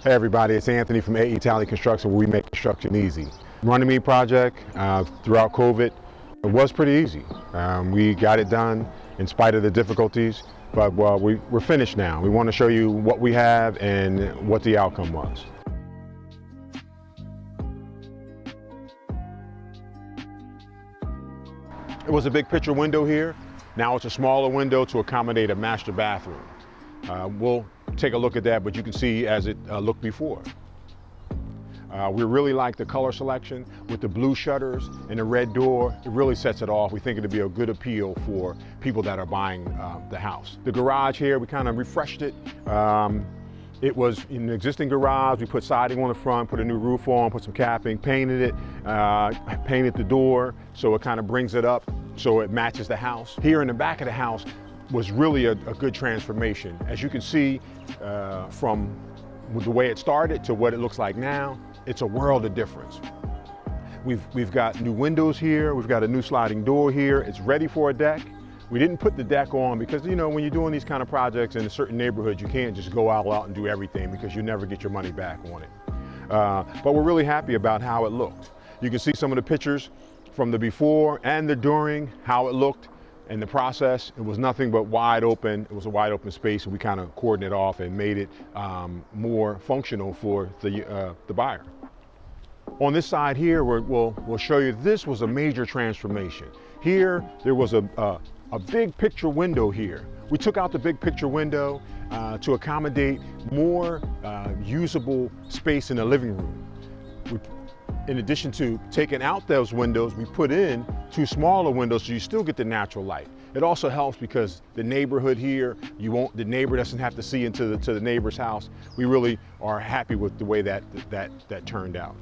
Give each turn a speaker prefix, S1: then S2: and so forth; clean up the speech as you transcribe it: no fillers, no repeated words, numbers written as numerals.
S1: Hey everybody, it's Anthony from E Talley Construction, where we make construction easy. Running Me project throughout COVID, it was pretty easy. We got it done in spite of the difficulties, but we're finished now. We want to show you what we have and what the outcome was. It was a big picture window here. Now it's a smaller window to accommodate a master bathroom. We'll take a look at that, but you can see as it looked before. We really like the color selection with the blue shutters and the red door. It really sets it off. We think it'll be a good appeal for people that are buying the house. The garage here, we kind of refreshed it. It was in an existing garage. We put siding on the front, put a new roof on, put some capping, painted it, painted the door so it kind of brings it up so it matches the house. Here in the back of the house was really a good transformation. As you can see from the way it started to what it looks like now, it's a world of difference. We've got new windows here, we've got a new sliding door here, it's ready for a deck. We didn't put the deck on because, you know, when you're doing these kind of projects in a certain neighborhood, you can't just go all out and do everything because you never get your money back on it. But we're really happy about how it looked. You can see some of the pictures from the before and the during, how it looked and the process. It was nothing but wide open. It was a wide open space, and we kind of cordoned it off and made it more functional for the buyer. On this side here, we'll show you this was a major transformation. Here, there was a big picture window here. We took out the big picture window to accommodate more usable space in the living room. In addition to taking out those windows, we put in two smaller windows so you still get the natural light. It also helps because the neighborhood here, the neighbor doesn't have to see into the neighbor's house. We really are happy with the way that turned out.